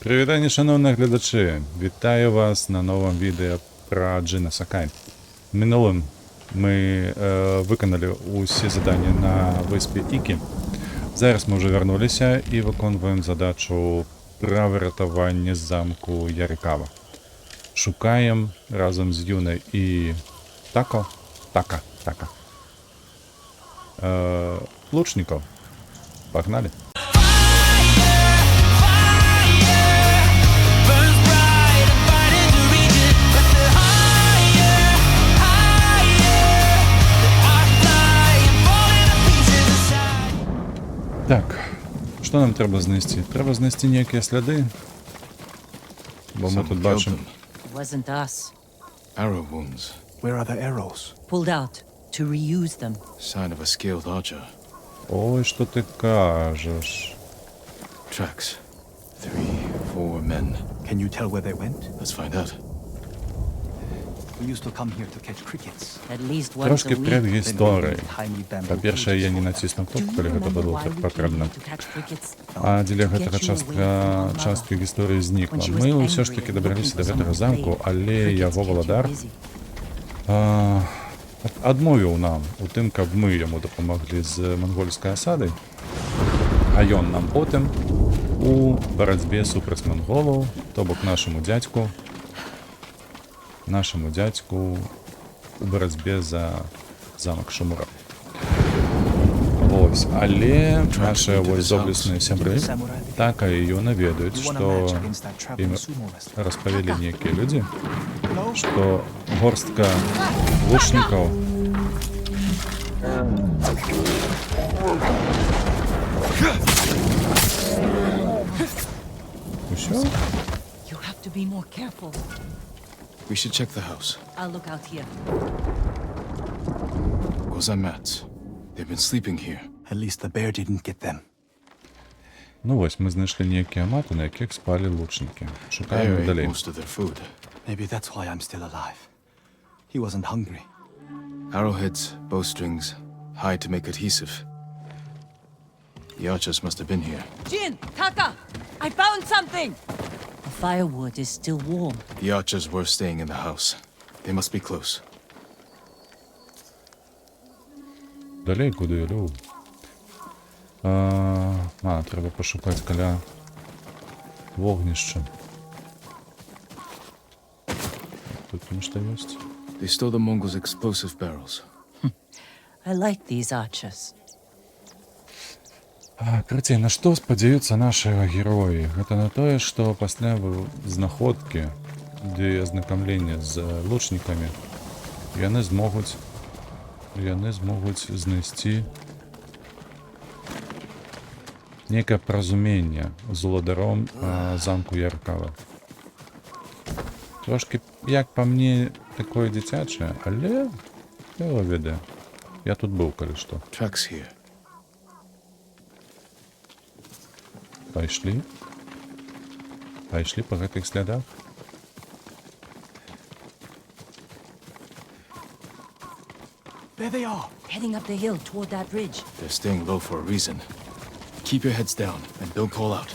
Привітання, шановні глядачі! Вітаю вас на новому відео про Джина Сакай. Минулим ми виконали усі завдання на виспі Ікі. Зараз ми вже вернулися і виконуємо задачу про врятування замку Ярикава. Шукаємо разом з Юною і Така. Лучников. Погнали! Так, що нам треба знести? Треба знести ніякі сліди. Бо ми тут бачимо. It wasn't us. Arrow wounds. Where are the arrows? Pulled out to reuse them. Sign of a skilled archer. Ой, що ти кажеш? Tracks. 3-4 men. Can you tell where they went? Let's find out. We used to come here to catch crickets. At least once Трошки a week. предісторії. Tiny bamboo По-перше, я не cages. натиснув Do кнопку, you коли гэта remember было why так we came потрібно. here to catch crickets? А дзеля гэтага частка гісторыі знікла. Мы ўсё ж таки дабраліся да гэтага замку, але яго валадар адмовіў нам у тым, каб мы яму дапамаглі з мангольскай асадай, а ён нам потым у барацьбе супраць манголаў, то бок нашаму дзядзьку у барацьбе за замак Шумура. Ось, але наши вось доблесныя сябры Така і Юна ведаюць, You want a што match against that traveling ім sumo wrestler? распавялі некія людзі, No? што горстка лучнікаў усё? You have to be more careful. We should check the house. I'll look out here. Those are mats. They've been sleeping here. At least the bear didn't get them. Ну вось, мы знайшлі некія маты, на якіх спалі лучнікі. Bear Шукаємо ate далей. most of their food. Maybe that's why I'm still alive. He wasn't hungry. Arrowheads, bowstrings, hide to make adhesive. The archers must have been here. Jin! Taka! I found something! The firewood is still warm. The archers were staying in the house. They must be close. Далей куди, Лю? Треба пошукати каля вогнища. Тут нічого є. They stole the Mongols' explosive barrels. I like these archers. Крыцей, на што спадзяюцца нашы героі? Гэта на тое, што пасля знаходкі ды азнакамлення з лучнікамі яны змогуць знайсці некае паразуменне з уладаром замку Ярикава. Трошки, як па мне, такое дзіцячае, але яго ведае. Я тут быў, калі што. Tracks here. Пайшлі па гэтых слядах. There they are. Heading up the hill toward that ridge. They're staying low for a reason. Keep your heads down and don't call out.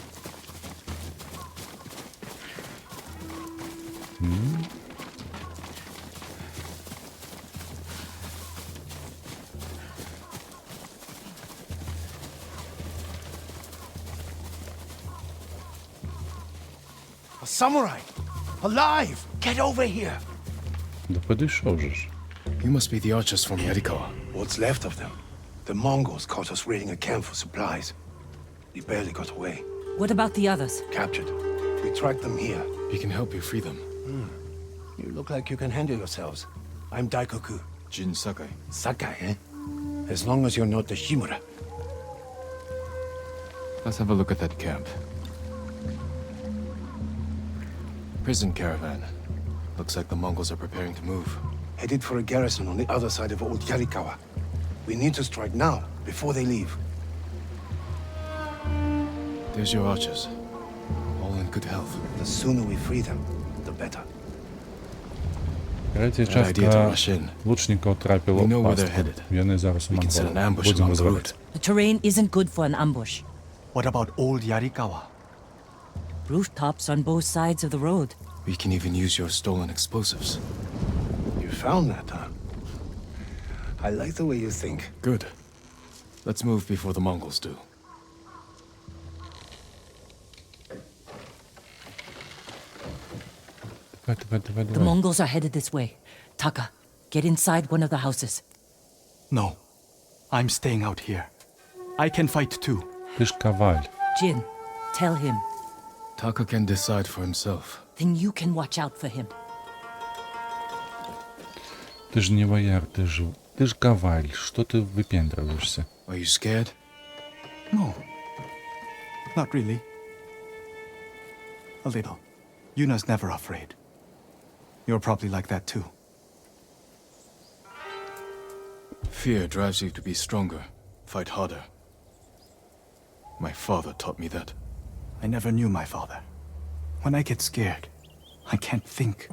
A samurai! Alive! Get over here! Да підійшов же ж. You must be the archers from Yarikawa. What's left of them? The Mongols caught us raiding a camp for supplies. We barely got away. What about the others? Captured. We tracked them here. We can help you free them. You look like you can handle yourselves. I'm Daikoku. Jin Sakai. Sakai, eh? As long as you're not the Shimura. Let's have a look at that camp. Prison caravan. Looks like the Mongols are preparing to move. Headed for a garrison on the other side of Old Yarikawa. We need to strike now, before they leave. There's your archers. All in good health. The sooner we free them, the better. Третя Bad idea to частка rush in. лучників трапила We know в where they're пастку. headed. Яны зараз у We can set an монголів. ambush Будемо along the звалити. route. The terrain isn't good for an ambush. What about old Yarikawa? Rooftops on both sides of the road. We can even use your stolen explosives. You found that, huh? I like the way you think. Good. Let's move before the Mongols do. Давай. The Mongols are headed this way. Taka, get inside one of the houses. No. I'm staying out here. I can fight too. Ти ж коваль. Jin, tell him. Taka can decide for himself. Then you can watch out for him. Ты же не вояр, ты ж коваль. Что ты выпендриваешься? Are you scared? No. Not really. A little. Yuna's never afraid. You're probably like that too. Fear drives you to be stronger, fight harder. My father taught me that. I never knew my father. When I get scared, I can't think.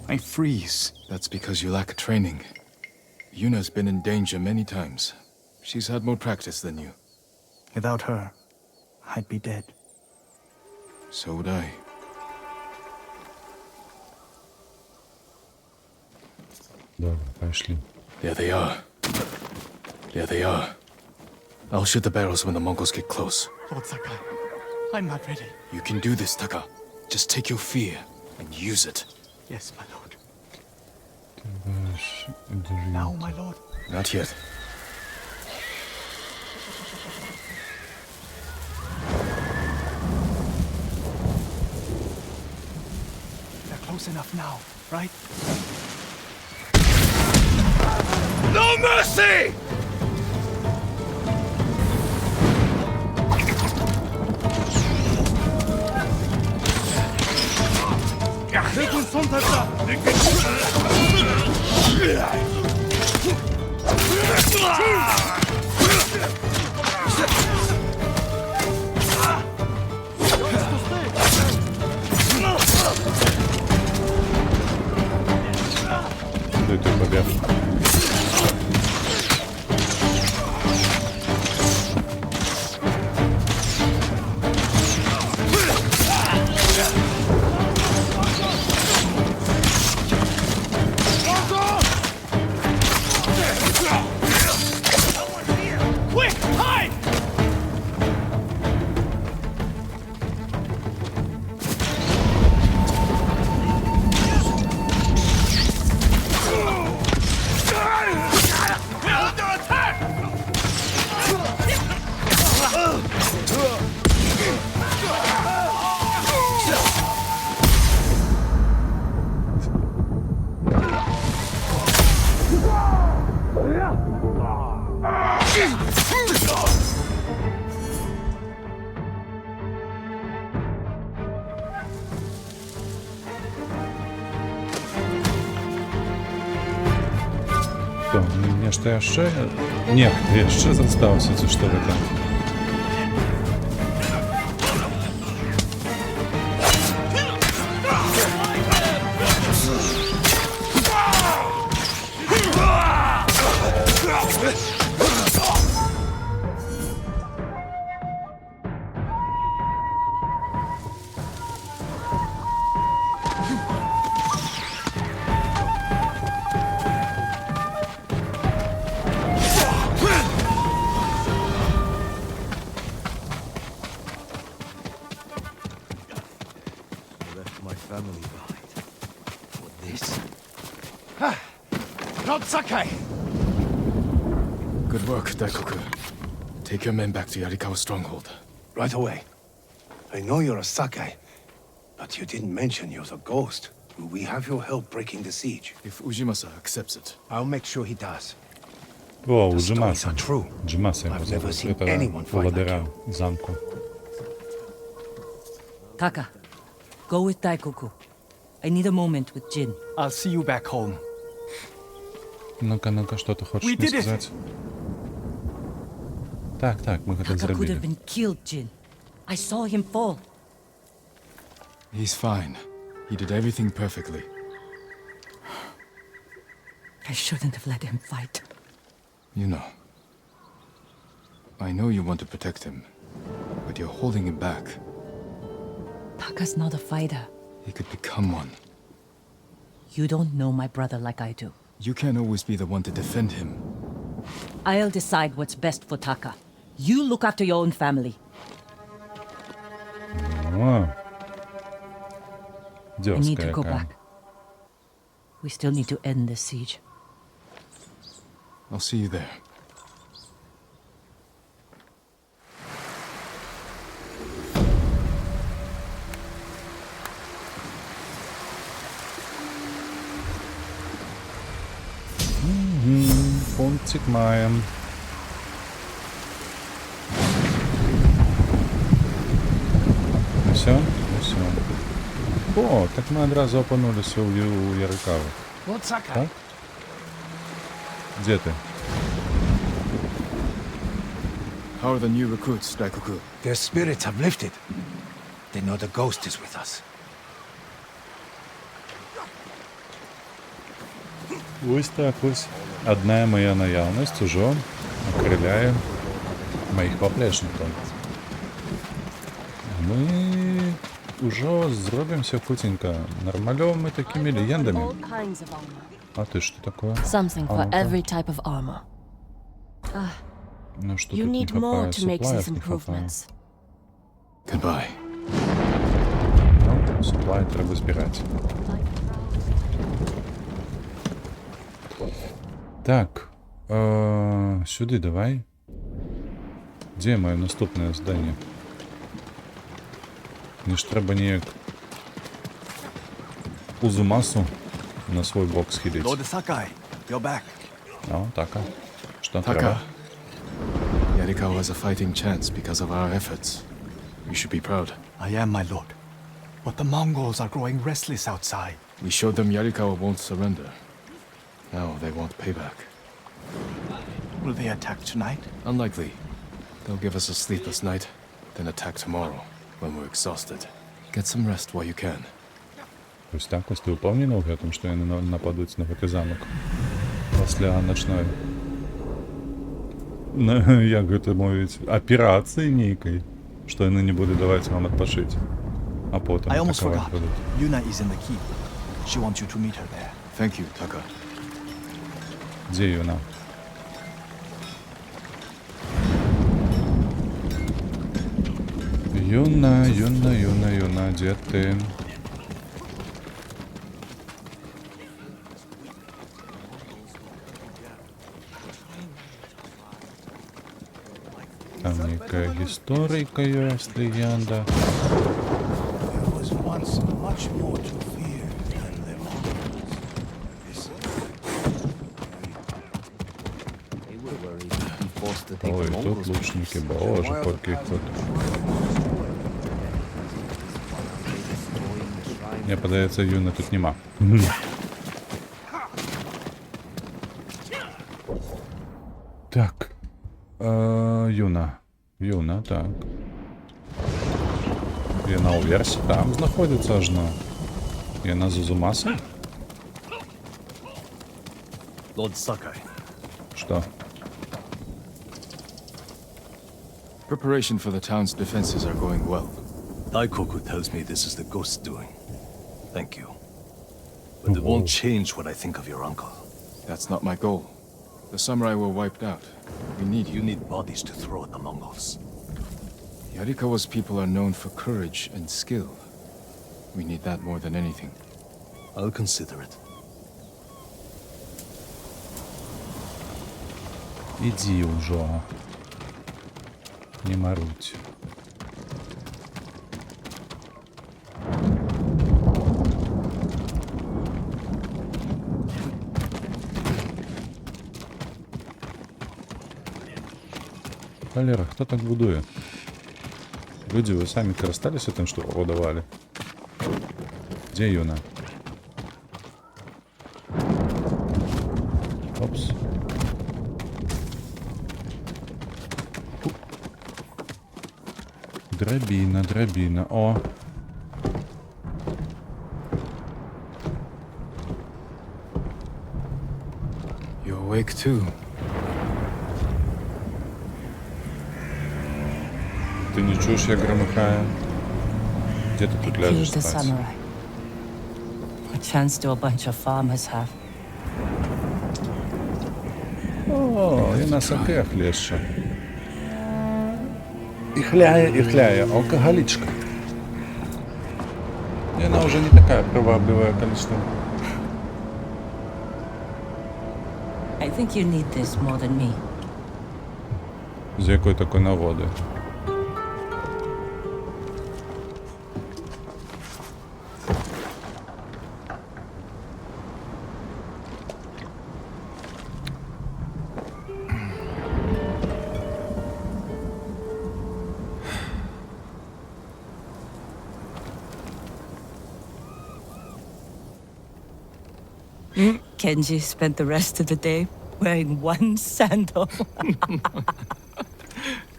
I freeze. That's because you lack training. Yuna's been in danger many times. She's had more practice than you. Without her, I'd be dead. So would I. Добре, пошли. There they are. There they are. I'll shoot the barrels when the Mongols get close. Lord Sakai, I'm not ready. You can do this, Taka. Just take your fear and use it. Yes, my lord. Ваш друг. Now, my lord. Not yet. They're close enough now, right? No mercy! Дай ты побег. Quick, hide! We're under attack! Что, нешта яшчэ? Не, яшчэ застаўся, ці што гэта? Left my family behind. For this. Lord Sakai! Good work, Daikoku. Take your men back to Yarikawa stronghold. Right away. I know you're a Sakai, but you didn't mention you're the ghost. Will we have your help breaking the siege? If Ujimasa accepts it. I'll make sure he does. О, у The stories Джимаса. are true. Джимаса его I've never зовут. seen Это anyone fight владыра замку. Taka, go with Daikoku. I need a moment with Jin. I'll see you back home. Ну-ка, что ты хочешь We мне did it. сказать? Так, мы это Taka could have зробили. been killed, Jin. I saw him fall. He's fine. He did everything perfectly. I shouldn't have let him fight. You know. I know you want to protect him, but you're holding him back. Taka's not a fighter. He could become one. You don't know my brother like I do. You can't always be the one to defend him. I'll decide what's best for Taka. You look after your own family. О, I need to дерзкая go какая. back. We still need to end this siege. I'll see you there. Пунктик маємо. Ну все? Ну все. О, так ми одразу опинулися у Ярикави. Lord Sakai. Так? Де ти? How are the new recruits, Daikoku? Their spirits have lifted. They know the ghost is with us. Ось так ось. Одна моя наявність уже окриляє моїх поплечників. Ми уже зробимося хутенько нормальовими такими легендами. All kinds of armor. А ти що таке? Something А for ну-ка. every type of armor. Ну що You тут не need more хапає? to make Суплаїв these не хапає. improvements. Goodbye. Ну, суплаї треба збирати. Так, сюди давай. Де моє наступне здання? Мені ж треба ніяк Узумасу на свій бок схилити. Lord Sakai, you're back. Ну, така. Що Taka. треба? Yarikawa has a fighting chance because of our efforts. You should be proud. I am, my lord. But the Mongols are growing restless outside. We showed them Yarikawa won't surrender. Now they want payback. Will they attack tonight? Unlikely. They'll give us a sleepless night, then attack tomorrow when we're exhausted. Get some rest while you can. Ось так ось ти упевнена в тому, що вони нападуть на такий замок після ночної, як це мовить, операції ніякої, що вони не будуть давати вам відпочити, а потім I almost атакувати forgot. будуть. Yuna is in the keep. She wants you to meet her there. Thank you, Taka. Де вона? Юна, де ти? Там яка історика є, легенда. There was once much more to fear than the Mongols. Ой, тут лучники, боже, поки тут. Мне подається, Юна тут нема. Так. Юна, так. Вона у версі там знаходиться аж на. Вона з Узумаса? Lord Sakai. Що? Preparation for the town's defenses are going well. Daikoku tells me this is the ghost's doing. Thank you. But it won't change what I think of your uncle. That's not my goal. The samurai were wiped out. We need You need bodies to throw at the Mongols. Yarikawa's people are known for courage and skill. We need that more than anything. I'll consider it. Іди уже. Не марудь. Валера, хто так будує? Люди, ви самі користалися тим, що продавали? Де Юна? Опс. Драбіна. О! You awake too? Ти не чуєш, як громихає? Где ты They тут killed ляжешь the спать? samurai. A chance do a bunch of farmers have. О, і на саке хлеще. И хляє, алкоголичка. И она уже не такая привабливая количество. I think you need this more than me. З якої такої нагоди? Kenji spent the rest of the day wearing one sandal.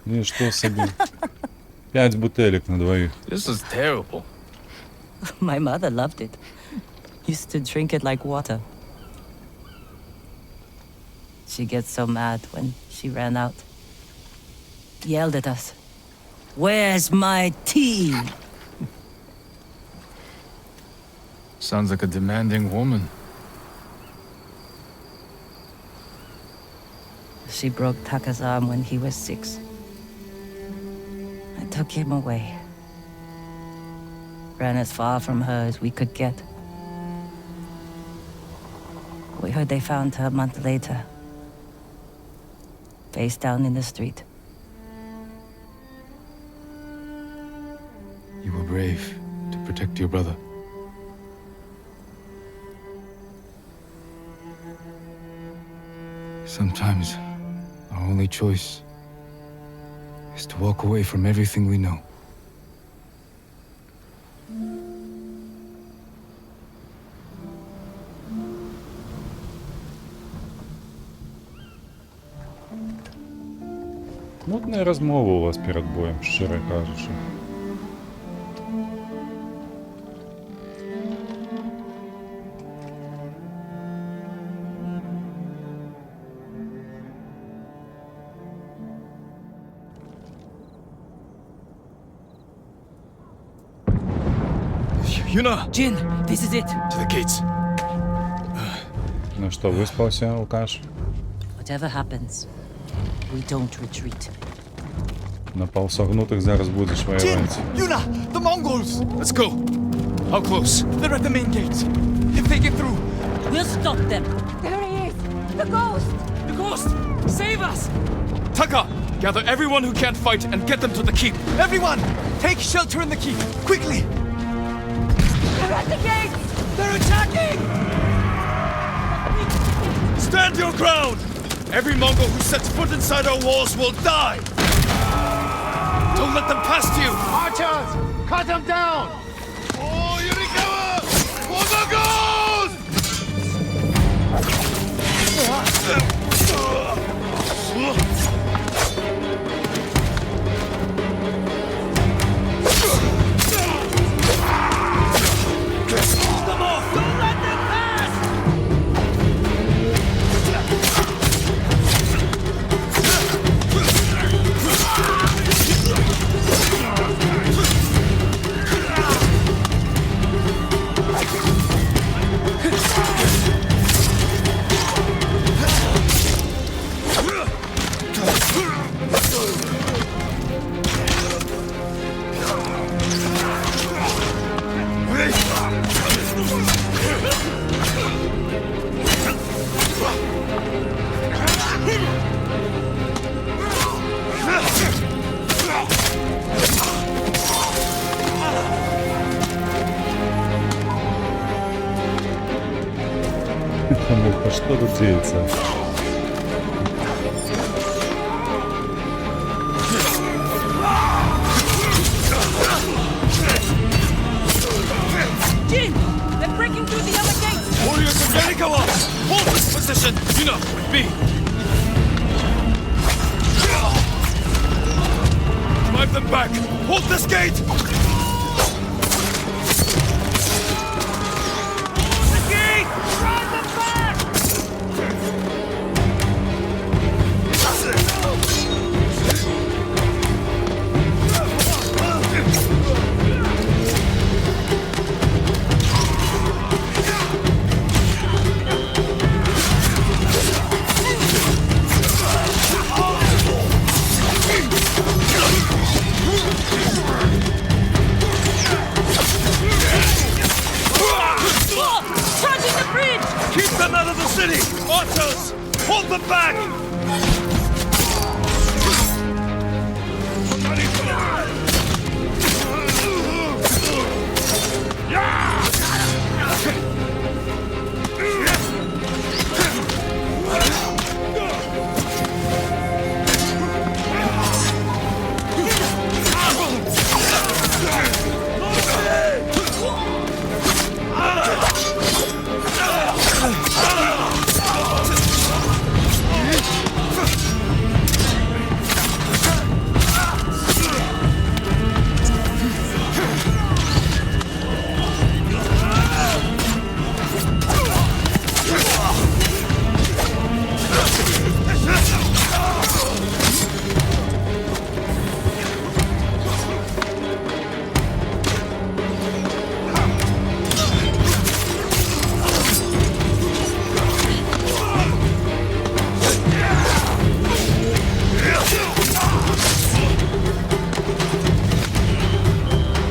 Ну і що собі? 5 бутелек на двоих. This is terrible. My mother loved it. Used to drink it like water. She gets so mad when she ran out. Yelled at us. Where's my tea? Sounds like a demanding woman. She broke Taka's arm when he was 6. I took him away. Ran as far from her as we could get. We heard they found her a month later. Face down in the street. You were brave to protect your brother. Sometimes our only choice is to walk away from everything we know. Мутна розмова у вас перед боєм, щиро кажучи. Yuna! Jin, this is it. To the gates. Ну що, виспався, Лукаш? Whatever happens, we don't retreat. На полсогнутых зараз будеш воевать. Yuna! The Mongols! Let's go. How close? They're at the main gates. If they get through, We'll stop them. There he is! The ghost! The ghost! Save us! Taka! Gather everyone who can't fight and get them to the keep. everyone, take shelter in the keep, quickly! They're at the gate! They're attacking! Stand your ground! Every Mongol who sets foot inside our walls will die! Don't let them past you! Archers! Cut them down! Oh, Yurikawa! For the ghost! Муха, что тут деется? Jin, they're breaking through the other gates. Warriors of Yarikawa! Hold this position! Yuna, with me! Drive them back! Hold this gate! The gate! Drive them back! Hold them back!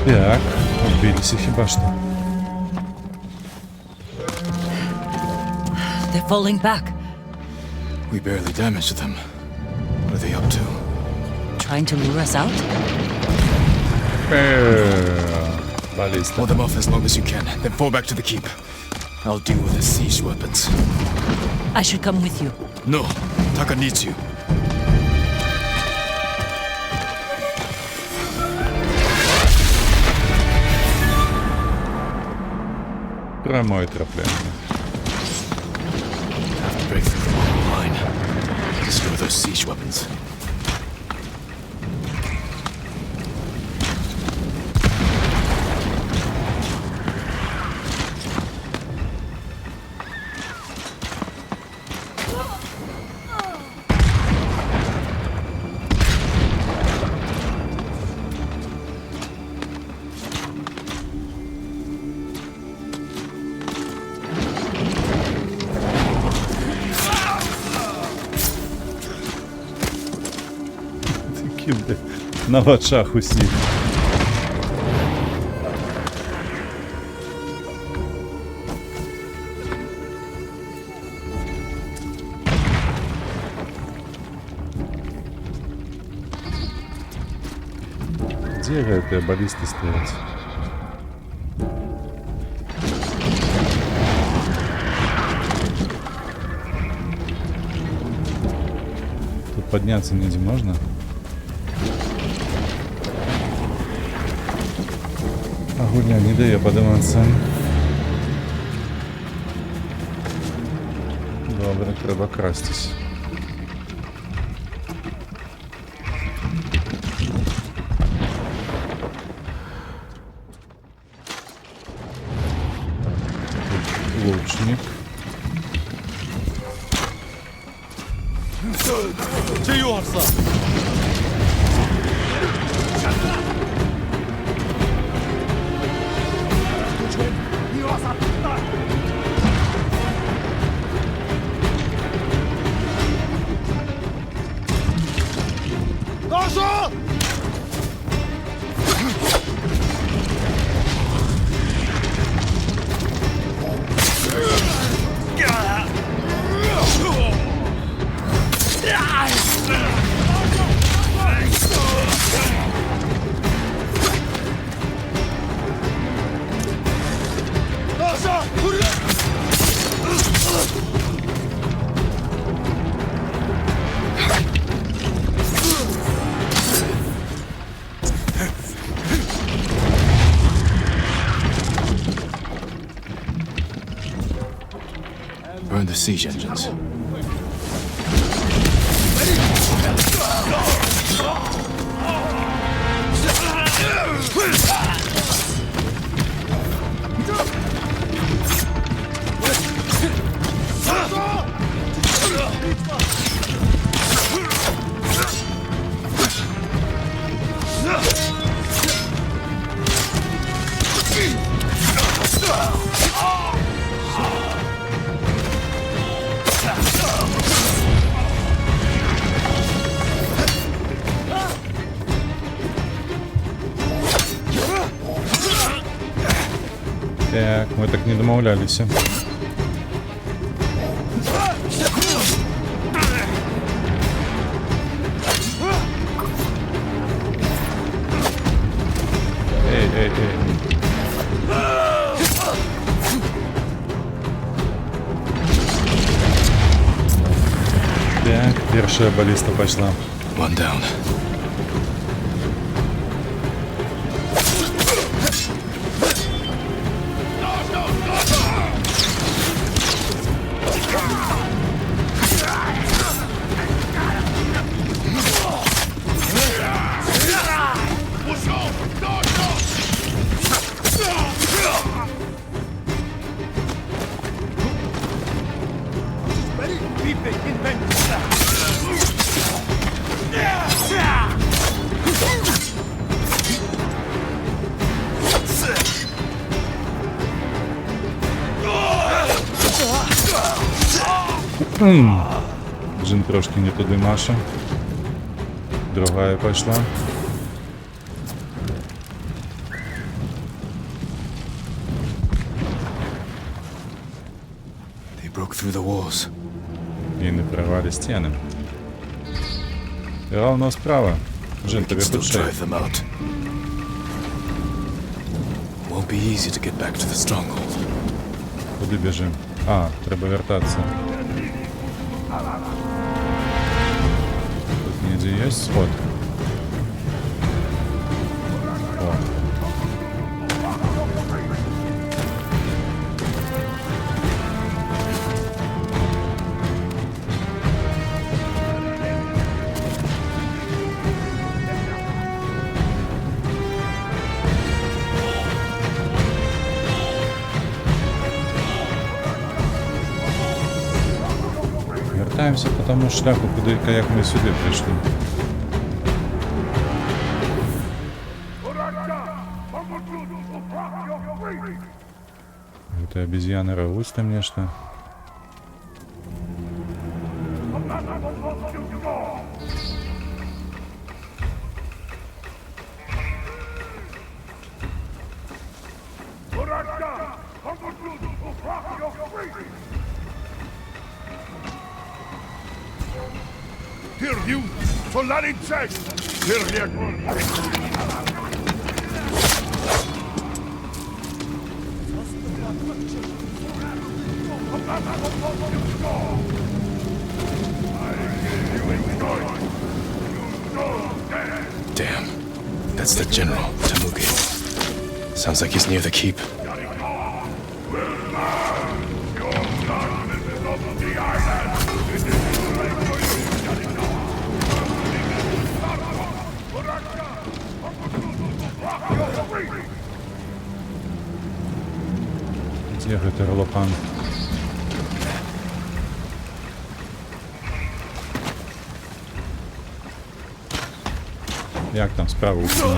Так, odbiliśmy chyba что. They're falling back, We barely damaged them. What are they up to? trying to lure us out. Баллиста. Hold them off as long as you can, then fall back to the keep. I'll deal with the siege weapons. I should come with you. No, Taka needs you. Прямое трапляние. Have to break through the Mongol line. Destroy those siege weapons. Такі, бля, на очах усіх. Где эти баллисты стоят? Тут подняться ниже можно? Огурня не дає подивитися. Добре, треба крастись. Тут лучник. Чайорса! Burn the siege engines. Так, ми так не домовлялися. Першая баллиста пошла. One down. Джин трошки не туди Маша. Другая пошла. They broke through the walls. І не прорвали стіни. Равно справа. Джин, We can тобі still тут ще. drive them out. Won't be easy to get back to the stronghold. Куди біжим? А, треба вертатися. Тут ніде є сход. О. Вертаємося по тому шляху, куди, як ми сюди прийшли. Это обезьяны рвут там нечто. Pyrrhu, Solarin Check! Pyrrhu! Damn. That's the general, Tamuki. Sounds like he's near the keep. Где это Ролопан? Як там справа у стіні?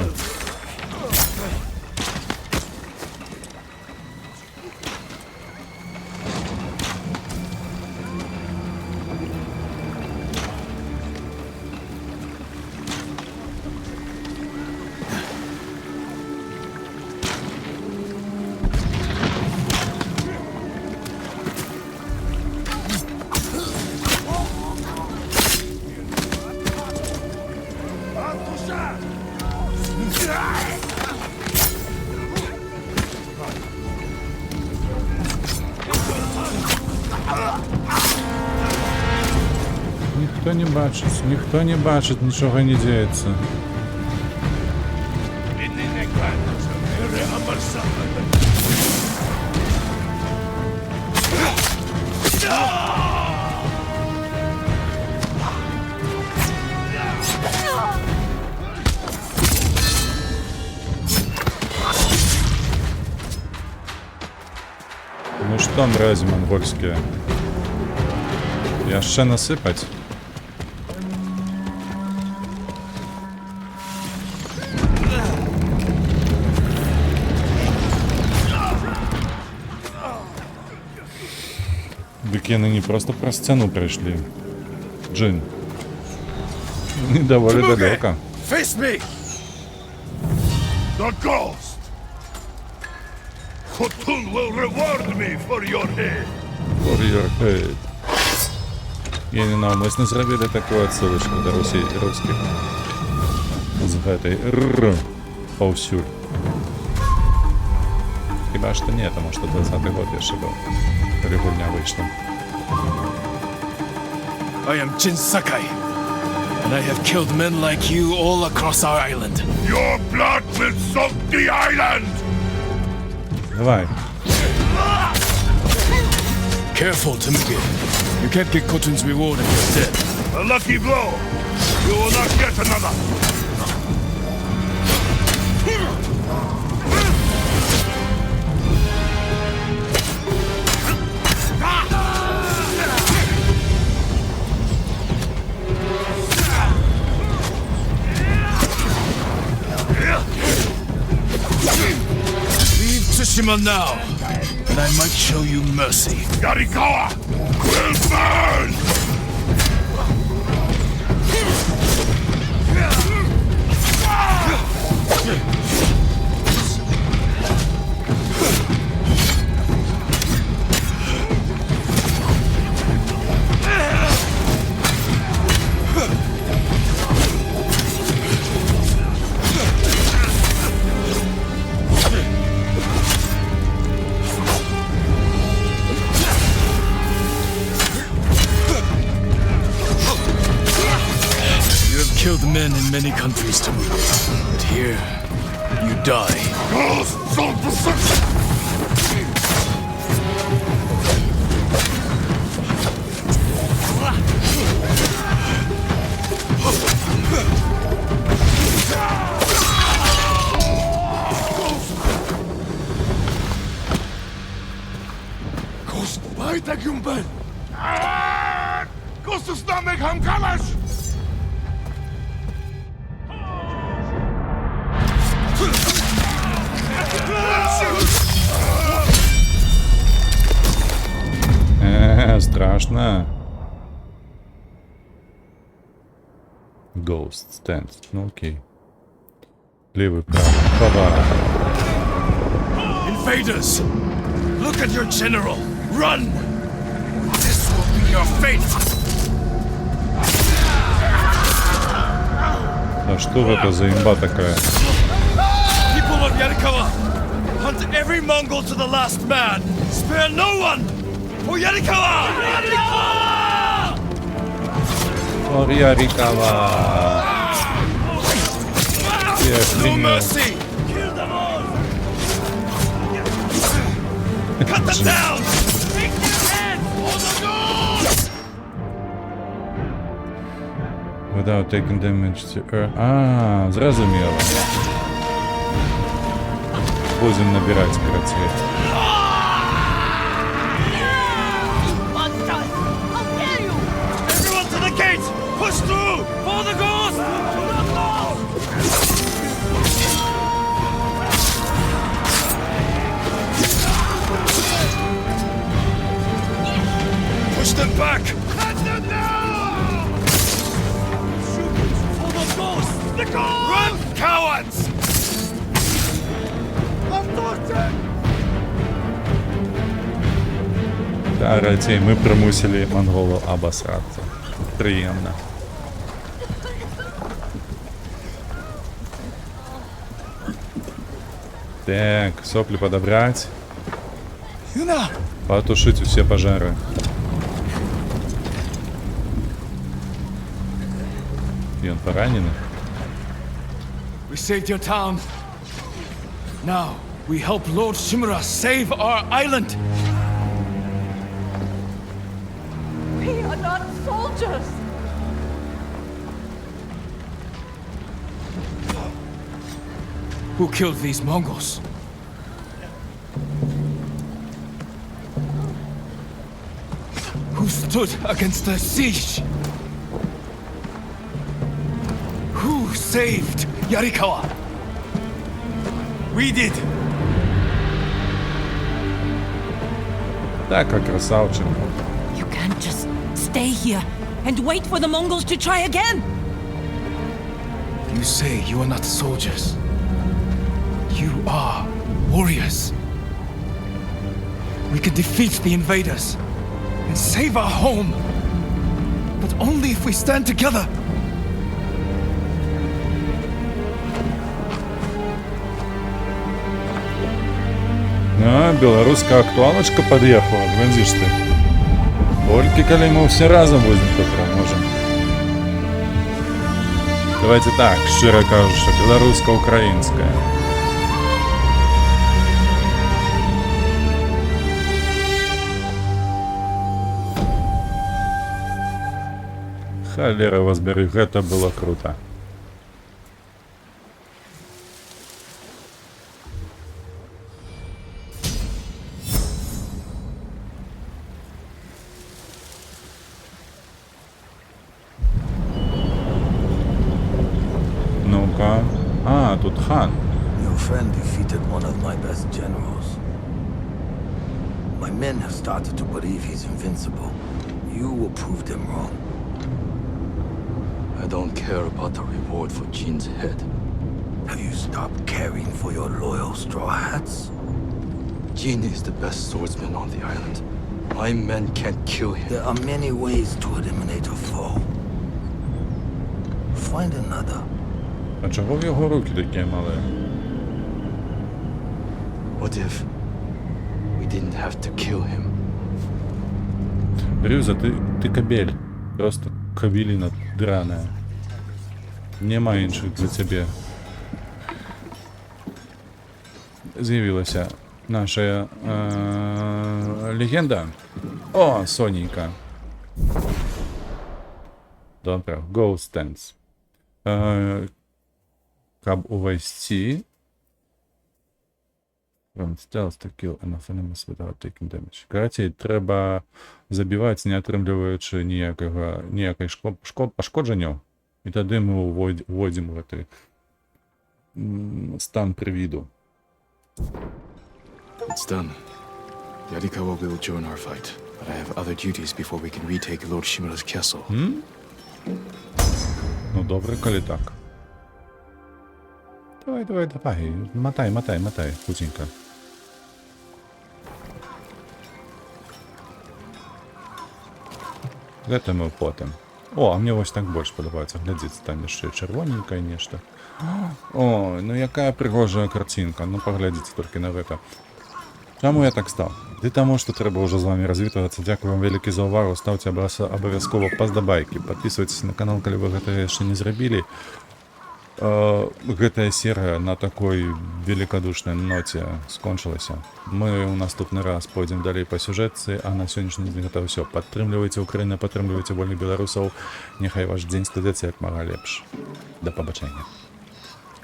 Ніхто не бачить, нічого не діється. Ну что, мрази монгольские? Я ще насипать? Бекены не просто про сцену пришли. Джин. Не доволі далеко. Face me! The ghost! Khotun will reward me for your head! For your head. І не навмисно зробили таку отсилочку до русских. З этой р повсюль. Хіба що ні, тому що 20-й год ще був. Коли гульня вийшла. I am Jin Sakai, and I have killed men like you all across our island. Your blood will soak the island! Давай. Careful, Temugin. You can't get Khotun's reward if you're dead. A lucky blow! You will not get another! Leave Tsushima now, and I might show you mercy. Yarikawa will burn! Killed men in many countries, Temugin, but here, you die. Ghosts of destruction! Ghost weiter Gumbel! Ghost is not make him Kalash! Страшно. Ghost stands. Ну окей. Левый, правый. Поворот. Invaders! Look at your general! Run! This will be your fate! А что это за имба такая? People of Yarikawa! Hunt every Mongol to the last man! Spare no one! For Yarikawa! Ох, Ярикава! Я No охренел. mercy! Kill them all! Cut them down! Take their heads! For the gods! Without taking damage to earth. Зрозуміло. Будем набирать скороцвет. Everyone to the gate! Push through! For the ghost! Push them back! Let them down! For the ghost! The ghost! Run, cowards! Да, Ратей, мы примусили монголу обосраться. Приємно. Так, сопли подобрать. Yuna! Потушить все пожары. И он поранен. We saved your town. Now, we help Lord Shimura save our island. We are not soldiers! Who killed these Mongols? Who stood against the siege? Who saved Yarikawa? We did. Так, как красавчик. You can't just stay here and wait for the Mongols to try again. You say you are not soldiers. You are warriors. We can defeat the invaders and save our home. But only if we stand together. А, белорусская актуалочка подъехала, глядишь ты. Толькі калі мы все разом будем, то пераможем. Давайте так, шчыра кажучы, беларуска-украінская. Халера вас бяры, гэта было круто. Ну-ка. А, тут хан. Your friend defeated one of my best generals. My men have started to believe he's invincible. You will prove them wrong. I don't care about the reward for Jin's head. Have you stopped caring for your loyal Straw Hats? Jin is the best swordsman on the island. My men can't kill him. There are many ways to eliminate a foe. Find another. А чого в його руки такі малі? What if we didn't have to kill him? Рюза, ти кабель. Просто кабеліна драная. Нема інших для тебе. З'явилася наша легенда. О, Соненька. Добре, Ghost Dance. Каб увайсці. From stealth to kill enough enemies without taking damage. Карацей, треба забіваць, не атрымліваючы ніякай пашкоджанню. І тады мы уводзім гэты стан прывіду. It's done. The Arikawa will join our fight, but I have other duties before we can retake Lord Shimura's castle. Ну добре, коли так. Давай. Мотай, хутенько. Гэта мы потым. О, а мне вось так больш падабаецца. Глядзіць, там яшчэ чырвоненькае нешта. О, ну якая прыгожая карцінка. Ну паглядзіце толькі на гэта. Чаму я так стаў? Ды таму, што трэба ўжо з вамі развітвацца. Дзякую вам вялікі за ўвагу. Стаўце абавязкова паздабайкі. Падпісвайцеся на канал, калі вы гэта яшчэ не зрабілі. Гэтая серыя на такой великодушнай ноце скончылася. Мы ў наступны раз пойдзем далей па сюжэтцы, а на сённяшні дзень гэта ўсё. Падтрымлівайце Украіну, падтрымлівайце вольных беларусаў. Няхай ваш дзень складзецца як мага лепш. Да пабачэння.